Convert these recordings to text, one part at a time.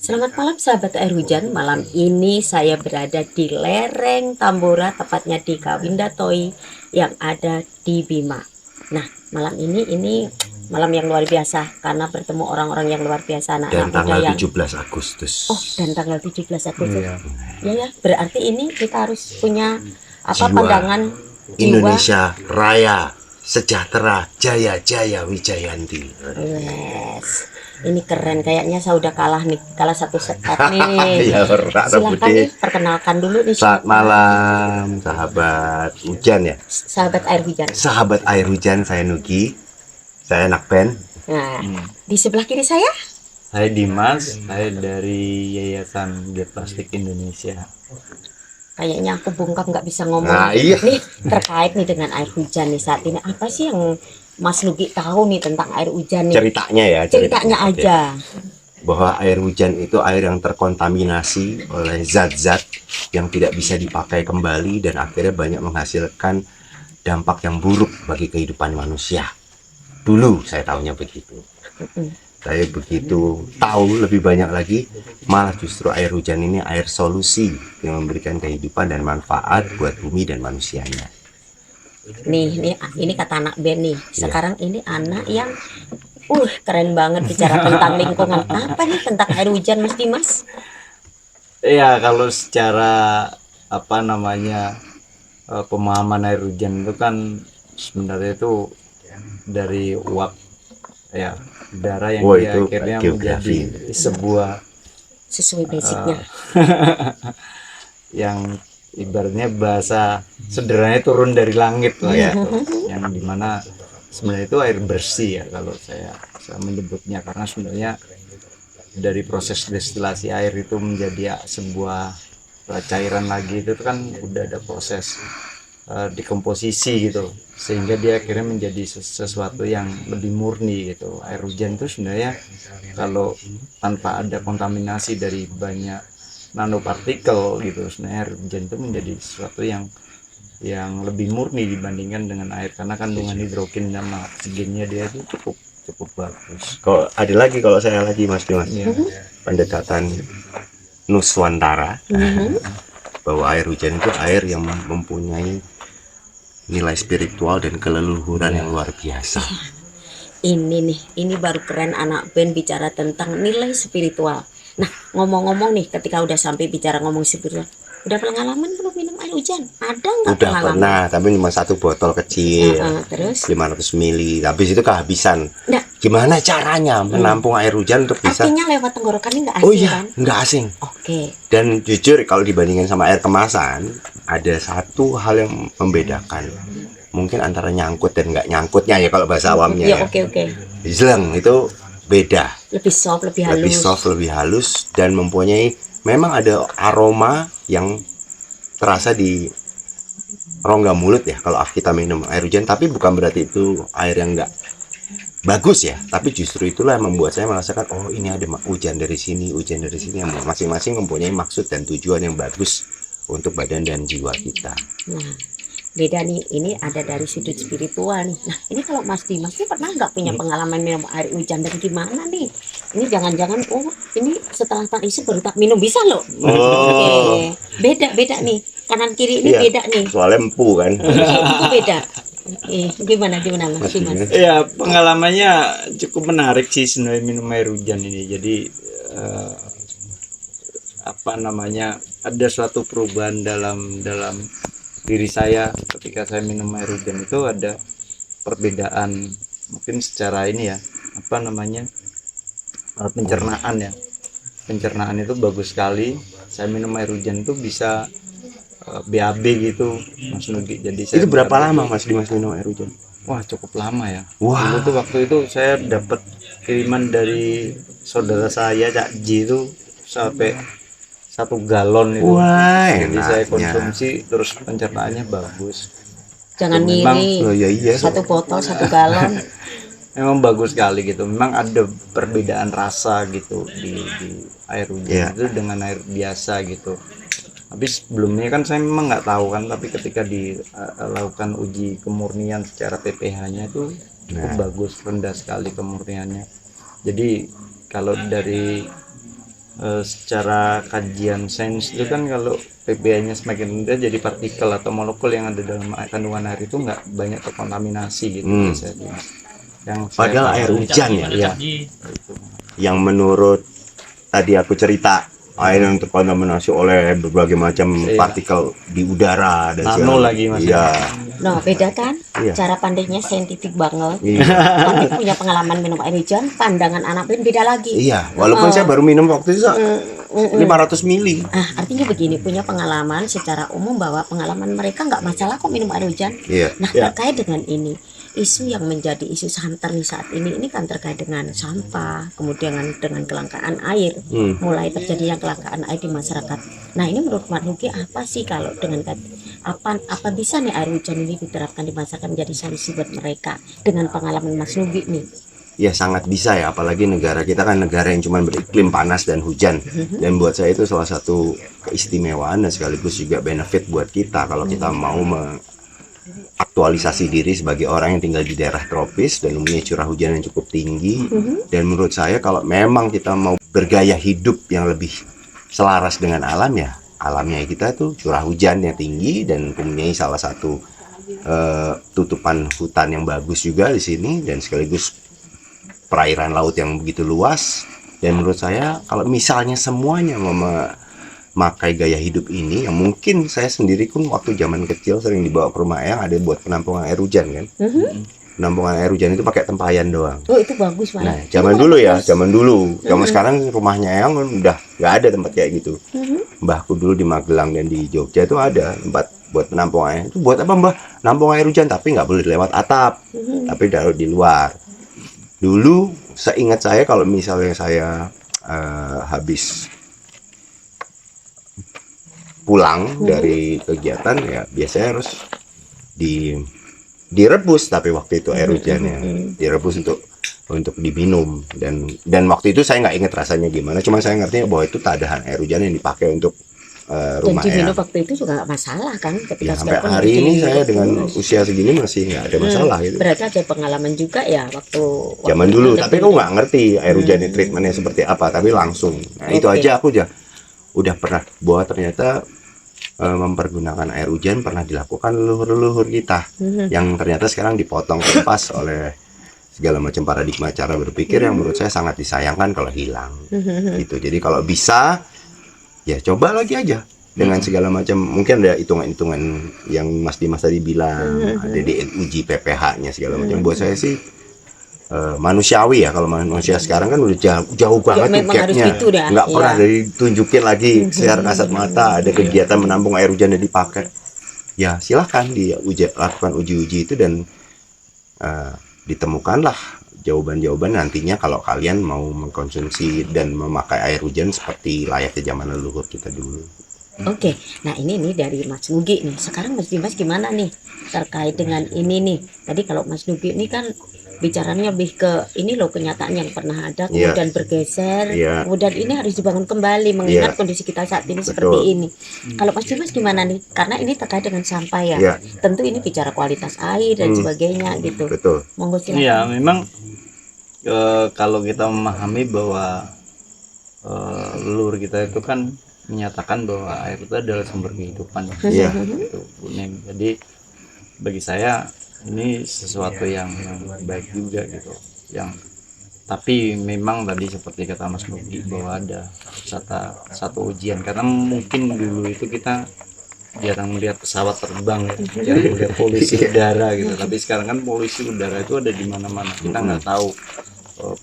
Selamat malam sahabat air hujan. Malam ini saya berada di lereng Tambora, tepatnya di Kawindatoi yang ada di Bima. Nah, malam ini malam yang luar biasa karena bertemu orang-orang yang luar biasa, anak-anak Dan muda tanggal yang 17 Agustus. dan tanggal 17 Agustus. Iya. Ya, berarti ini kita harus punya Jiwa. pandangan jiwa. Indonesia Raya Sejahtera Jaya Jaya Wijayanti. Yes. Ini keren, kayaknya saya udah kalah nih, kalah satu set nih. Ya, ora Silahkan Budi. nih, perkenalkan dulu nih. Selamat malam sahabat hujan ya. Sahabat air hujan. Sahabat air hujan, saya Nugi. Saya anak band. Nah, di sebelah kiri saya Saya Dimas, saya dari Yayasan Giat Plastik Indonesia. kayaknya aku bungkam nggak bisa ngomong. Nah, iya. Nih terkait nih dengan air hujan nih saat ini, apa sih yang Mas Nugi tahu nih tentang air hujan nih? Ceritanya ya, Ceritanya oke. aja. Bahwa air hujan itu air yang terkontaminasi oleh zat-zat yang tidak bisa dipakai kembali dan akhirnya banyak menghasilkan dampak yang buruk bagi kehidupan manusia. Dulu saya tahunya begitu. Saya begitu tahu lebih banyak lagi, malah justru air hujan ini air solusi yang memberikan kehidupan dan manfaat buat bumi dan manusianya. Nih, ini kata anak band nih. Sekarang ini anak yang keren banget bicara tentang lingkungan. Apa nih tentang air hujan Mas Dimas? Iya, kalau secara pemahaman air hujan itu kan sebenarnya itu dari uap ya udara yang Wah, dia itu akhirnya geografi. menjadi sebuah Sesuai basicnya. yang ibaratnya bahasa sederhananya turun dari langit lah Iya. gitu. Yang dimana sebenarnya itu air bersih ya kalau saya menyebutnya, karena sebenarnya dari proses destilasi air itu menjadi sebuah cairan lagi itu kan udah ada proses dekomposisi gitu, sehingga dia akhirnya menjadi sesuatu yang lebih murni gitu. Air hujan itu sebenarnya kalau tanpa ada kontaminasi dari banyak nanopartikel gitu, sebenarnya air hujan itu menjadi sesuatu yang lebih murni dibandingkan dengan air, karena kandungan hidrogen sama oksigennya dia itu cukup bagus. Kalau ada lagi, kalau saya lagi Mas Dimas, Ya. pendekatan Nuswantara, bahwa air hujan itu air yang mempunyai nilai spiritual dan keleluhuran yang luar biasa. Ini baru keren anak band bicara tentang nilai spiritual. Nah, ngomong-ngomong nih, ketika udah sampai bicara ngomong spiritual, udah pengalaman belum minum air hujan? Ada nggak Udah pengalaman? pernah, tapi cuma satu botol kecil, Terus? 500 mili. Habis itu kehabisan. Nggak. Gimana caranya menampung air hujan untuk bisa? Artinya lewat tenggorokan ini nggak asing Oh iya, kan? nggak asing. Oke. Dan jujur kalau dibandingkan sama air kemasan, ada satu hal yang membedakan. Mungkin antara nyangkut dan nggak nyangkutnya ya kalau bahasa awamnya Ya, ya. oke. Zeleng itu beda. Lebih soft, lebih halus. Lebih soft, lebih halus, dan mempunyai memang ada aroma yang terasa di rongga mulut ya kalau kita minum air hujan. Tapi bukan berarti itu air yang nggak bagus ya, tapi justru itulah yang membuat saya merasakan, oh ini ada hujan dari sini yang masing-masing mempunyai maksud dan tujuan yang bagus untuk badan dan jiwa kita. Nah, beda nih, ini ada dari sudut spiritual nih. Nah, ini kalau Mas Dimas ini pernah nggak punya pengalaman minum air hujan dan gimana nih? Ini jangan-jangan, ini setelah tak isi baru tak minum, bisa loh. Oke. Beda nih, kanan kiri ini Iya, beda nih. soalnya empu kan. Itu beda. Gimana Mas Dimas? Ya, pengalamannya cukup menarik sih sebenarnya minum air hujan ini. Jadi ada suatu perubahan dalam diri saya ketika saya minum air hujan. Itu ada perbedaan mungkin secara ini ya, pencernaan ya. Pencernaan itu bagus sekali. Saya minum air hujan itu bisa BAB gitu Mas Nugi. Jadi saya Itu berapa BAB. lama Mas Dimas minum air hujan? Wah, cukup lama ya. Wah. Dulu tuh waktu itu saya dapat kiriman dari saudara saya Cak Ji itu sampai 1 galon itu. Wah, Jadi saya enaknya. konsumsi terus pencernaannya bagus. Jangan Memang, ngiri. Oh iya. Satu botol 1 galon. Memang bagus sekali gitu. Memang ada perbedaan rasa gitu di air hujan itu dengan air biasa gitu. Tapi sebelumnya kan saya memang nggak tahu kan, tapi ketika dilakukan uji kemurnian secara ppH-nya itu cukup bagus, rendah sekali kemurniannya. Jadi kalau dari secara kajian sains itu kan kalau pPH-nya semakin rendah jadi partikel atau molekul yang ada dalam kandungan air itu nggak banyak terkontaminasi gitu biasanya. Yang Padahal saya air tahu, hujan ya, iya, yang menurut tadi aku cerita air yang terkontaminasi oleh berbagai macam Iya. partikel di udara dan Nano segala- lagi, Mas. Iya, Nah, beda kan? Iya. Cara pandainya saintifik banget. iya, Tapi punya pengalaman minum air hujan, pandangan anak pun beda lagi. iya. Walaupun saya baru minum waktu itu 500 mili. Ah, artinya begini, punya pengalaman secara umum bahwa pengalaman mereka nggak masalah kok minum air hujan. Iya. Nah, terkait dengan ini, isu yang menjadi isu santer nih saat ini kan terkait dengan sampah, kemudian dengan kelangkaan air, mulai terjadinya kelangkaan air di masyarakat. Nah, ini menurut Mas Nugi apa sih kalau dengan apa bisa nih air hujan ini diterapkan di masyarakat menjadi solusi buat mereka dengan pengalaman Mas Nugi nih? Ya sangat bisa ya, apalagi negara kita kan negara yang cuma beriklim panas dan hujan. Dan buat saya itu salah satu keistimewaan dan sekaligus juga benefit buat kita kalau kita mau aktualisasi diri sebagai orang yang tinggal di daerah tropis dan mempunyai curah hujan yang cukup tinggi. Dan menurut saya kalau memang kita mau bergaya hidup yang lebih selaras dengan alam, ya alamnya kita tuh curah hujan yang tinggi dan mempunyai salah satu tutupan hutan yang bagus juga di sini, dan sekaligus perairan laut yang begitu luas. Dan menurut saya kalau misalnya semuanya memakai gaya hidup ini, yang mungkin saya sendiri pun waktu zaman kecil sering dibawa ke rumah yang ada buat penampungan air hujan kan. Penampungan air hujan itu pakai tempayan doang. Oh, itu bagus malah. Nah, zaman dulu ya, zaman dulu. Zaman sekarang rumahnya yang udah nggak ada tempat kayak gitu. Mbahku dulu di Magelang dan di Jogja itu ada tempat buat penampung air. Itu buat apa, Mbah? Nampung air hujan, tapi nggak boleh lewat atap, tapi taruh di luar. Dulu seingat saya kalau misalnya saya habis pulang dari kegiatan, ya biasanya harus direbus, tapi waktu itu air hujannya direbus untuk diminum. Dan waktu itu saya nggak ingat rasanya gimana, cuma saya ngerti bahwa itu tadahan air hujan yang dipakai untuk rumah Dan diminum ya. waktu itu juga nggak masalah kan? Ketika Ya, sampai sekalipun hari ini saya direbus. dengan usia segini masih nggak ada masalah gitu. Berarti ada pengalaman juga ya waktu Zaman dulu, Anda tapi minum. aku nggak ngerti air hujan ini treatmentnya seperti apa, tapi langsung. Nah, itu Oke. aja aku udah pernah bahwa ternyata mempergunakan air hujan pernah dilakukan leluhur-leluhur kita, yang ternyata sekarang dipotong lepas oleh segala macam paradigma cara berpikir yang menurut saya sangat disayangkan kalau hilang. Gitu. Jadi kalau bisa ya coba lagi aja dengan segala macam, mungkin ada hitungan-hitungan yang Mas Dimas tadi bilang, ada di uji PPH-nya segala macam. Buat saya sih manusiawi ya, kalau manusia sekarang kan udah jauh banget tuh memang harus gapnya, gitu dah, nggak pernah iya. ditunjukin lagi secara kasat mata ada kegiatan menampung air hujan dan dipakai. Ya silahkan lakukan uji-uji itu, dan ditemukanlah jawaban-jawaban nantinya kalau kalian mau mengkonsumsi dan memakai air hujan seperti layaknya zaman leluhur kita dulu. Oke, nah ini nih dari Mas Nugi nih. Sekarang Mas Dimas gimana nih terkait dengan ini nih? Tadi kalau Mas Nugi ini kan bicaranya lebih ke ini loh, kenyataan yang pernah ada kemudian bergeser, Iya. kemudian ini harus dibangun kembali mengingat Iya. kondisi kita saat ini Betul. seperti ini. Kalau Mas Dimas gimana nih? Karena ini terkait dengan sampah ya. Iya. Tentu ini bicara kualitas air dan sebagainya gitu. Betul. Monggo silakan. Iya, memang kalau kita memahami bahwa leluhur kita itu kan menyatakan bahwa air itu adalah sumber kehidupan. Iya. Gitu, Bu Neng. Jadi bagi saya ini sesuatu yang baik juga gitu. Tapi memang tadi seperti kata Mas Nugi bahwa ada satu ujian, karena mungkin dulu itu kita jarang melihat pesawat terbang ya, jarang melihat polusi udara gitu. Tapi sekarang kan polusi udara itu ada di mana-mana. Kita nggak tahu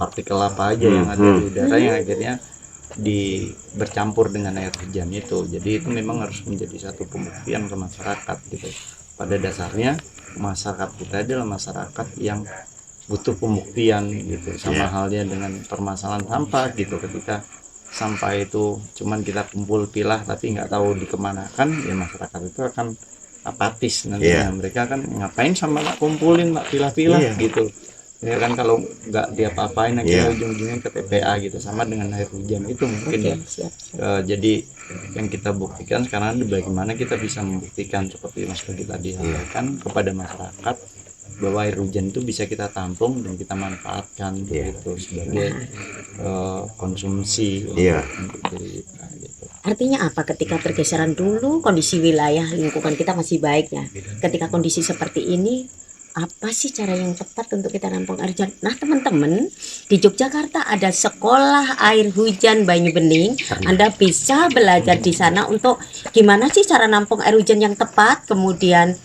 partikel apa aja yang ada di udara yang akhirnya bercampur dengan air hujan itu. Jadi itu memang harus menjadi satu pembuktian ke masyarakat gitu. Pada dasarnya masyarakat kita adalah masyarakat yang butuh pembuktian gitu. Sama halnya dengan permasalahan sampah gitu. Ketika sampah itu cuman kita kumpul pilah tapi nggak tahu dikemanakan, ya masyarakat itu akan apatis nantinya. Mereka kan ngapain sama nggak kumpulin, nggak pilah-pilah gitu. Ya kan, kalau nggak diapa-apain akhirnya ujung-ujungnya ke TPA gitu. Sama dengan air hujan itu mungkin ya. Siap. Jadi yang kita buktikan sekarang bagaimana kita bisa membuktikan seperti Mas Nugi tadi sampaikan kepada masyarakat bahwa air hujan itu bisa kita tampung dan kita manfaatkan Iya. gitu sebagai konsumsi Iya. untuk diri kita, gitu. Artinya apa ketika pergeseran dulu kondisi wilayah lingkungan kita masih baik ya. Ketika kondisi seperti ini, apa sih cara yang tepat untuk kita nampung air hujan? Nah teman-teman, di Yogyakarta ada sekolah air hujan Banyu Bening. Anda bisa belajar di sana untuk gimana sih cara nampung air hujan yang tepat, kemudian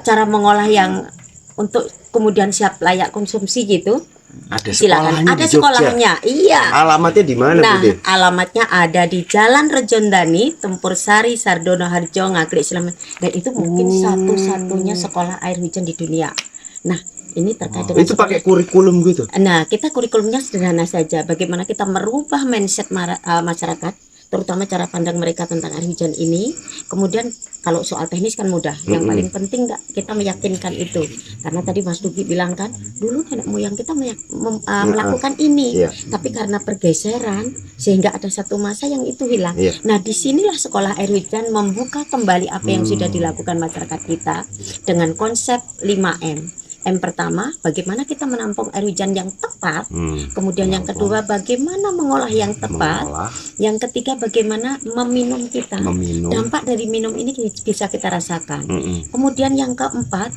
cara mengolah yang untuk kemudian siap layak konsumsi gitu. Ada Silakan. sekolahnya Ada di Jogja. sekolahnya, iya. Alamatnya di mana, Nah, Bude? alamatnya ada di Jalan Rejondani, Tempur Sari, Sardono Harjo, Ngaglik Sleman. Dan itu mungkin satu-satunya sekolah air hujan di dunia. Nah, ini terkait dengan Itu pakai kurikulum gitu. Nah, kita kurikulumnya sederhana saja. Bagaimana kita merubah mindset masyarakat, terutama cara pandang mereka tentang air hujan ini. Kemudian kalau soal teknis kan mudah. Yang paling penting kita meyakinkan itu. Karena tadi Mas Dugi bilang kan, dulu nenek moyang kita melakukan ini. Iya. Tapi karena pergeseran, sehingga ada satu masa yang itu hilang. Iya. Nah, disinilah sekolah air hujan membuka kembali apa yang sudah dilakukan masyarakat kita dengan konsep 5M. M pertama, bagaimana kita menampung air hujan yang tepat. Kemudian yang kedua, bagaimana mengolah yang tepat. Mengolah, Yang ketiga, bagaimana meminum kita. meminum. Dampak dari minum ini bisa kita rasakan. Kemudian yang keempat,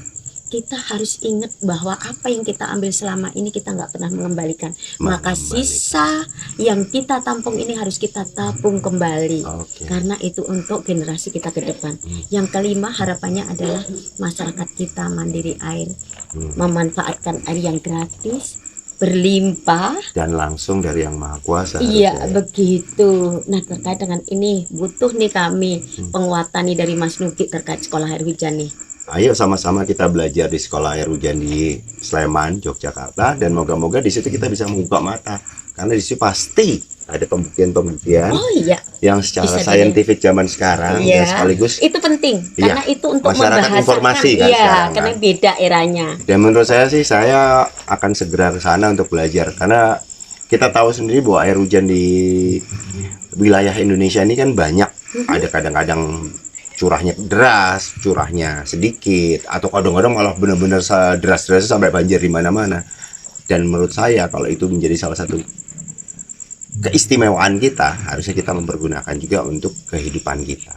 kita harus ingat bahwa apa yang kita ambil selama ini kita nggak pernah mengembalikan. Maka sisa yang kita tampung ini harus kita tabung kembali. Oke. Karena itu untuk generasi kita ke depan. Yang kelima, harapannya adalah masyarakat kita mandiri air, memanfaatkan air yang gratis, berlimpah. Dan langsung dari Yang Maha Kuasa. Iya, harusnya. begitu. Nah, terkait dengan ini butuh nih kami penguatan nih dari Mas Nugi terkait sekolah air hujan nih. Ayo sama-sama kita belajar di sekolah air hujan di Sleman, Yogyakarta, dan moga-moga di situ kita bisa membuka mata, karena di situ pasti ada pembuktian-pembuktian Oh iya, yang secara Bisa saintifik zaman sekarang Iya. dan sekaligus itu penting Iya, karena itu untuk masyarakat membahasakan. informasi kan Iya, sekarang, karena kan. beda eranya. dan menurut saya sih saya akan segera ke sana untuk belajar, karena kita tahu sendiri bahwa air hujan di wilayah Indonesia ini kan banyak. Ada kadang-kadang curahnya deras, curahnya sedikit, atau kadang-kadang malah benar-benar deras-deras sampai banjir di mana-mana. Dan menurut saya kalau itu menjadi salah satu keistimewaan kita, harusnya kita mempergunakan juga untuk kehidupan kita.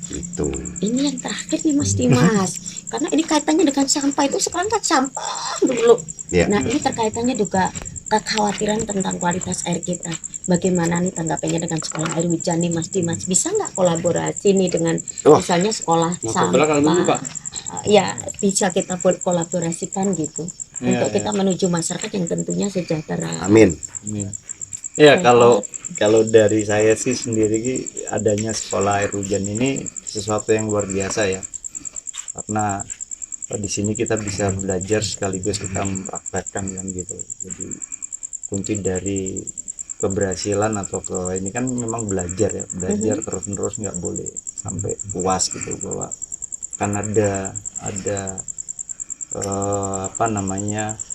Gitu. Ini yang terakhir nih Mas Dimas, karena ini kaitannya dengan sampah itu sekarang kan sampah dulu. Ya. Nah, ini terkaitannya juga kekhawatiran tentang kualitas air kita. Bagaimana nih tanggapannya dengan sekolah air hujan nih Mas Dimas? Bisa nggak kolaborasi nih dengan misalnya sekolah sampah? Ya, bisa kita kolaborasikan gitu. Untuk kita menuju masyarakat yang tentunya sejahtera. Amin. Ya, kalau dari saya sih sendiri adanya sekolah air hujan ini sesuatu yang luar biasa ya, karena di sini kita bisa belajar sekaligus kita mempraktekkan kan gitu. Jadi kunci dari keberhasilan atau ini kan memang belajar ya, belajar terus-menerus, nggak boleh sampai puas gitu, bahwa kan ada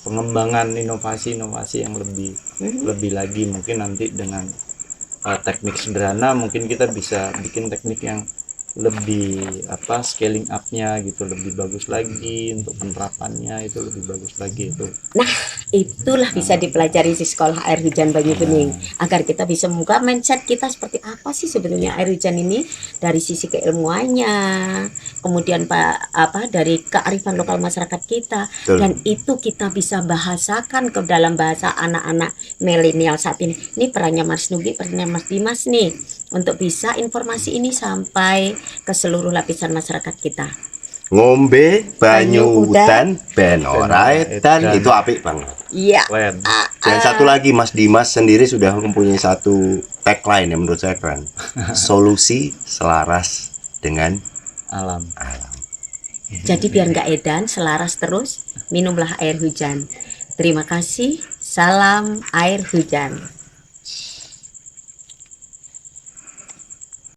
pengembangan inovasi-inovasi yang lebih lagi, mungkin nanti dengan teknik sederhana mungkin kita bisa bikin teknik yang lebih scaling up-nya gitu, lebih bagus lagi untuk penerapannya, itu lebih bagus lagi itu. Nah, itulah bisa dipelajari di sekolah air hujan Banyu Bening, agar kita bisa membuka mindset kita seperti apa sih sebetulnya air hujan ini dari sisi keilmuannya, kemudian dari kearifan lokal masyarakat kita. Betul. Dan itu kita bisa bahasakan ke dalam bahasa anak-anak milenial saat ini. Ini perannya Mas Nugi, perannya Mas Dimas nih, untuk bisa informasi ini sampai ke seluruh lapisan masyarakat kita. Ngombe banyu udan ben ora edan, edan. itu apik banget. Iya. Keren. Dan satu lagi, Mas Dimas sendiri sudah mempunyai satu tagline yang menurut saya keren. Solusi selaras dengan Alam. alam. Jadi biar nggak edan, selaras terus, minumlah air hujan. Terima kasih. Salam air hujan.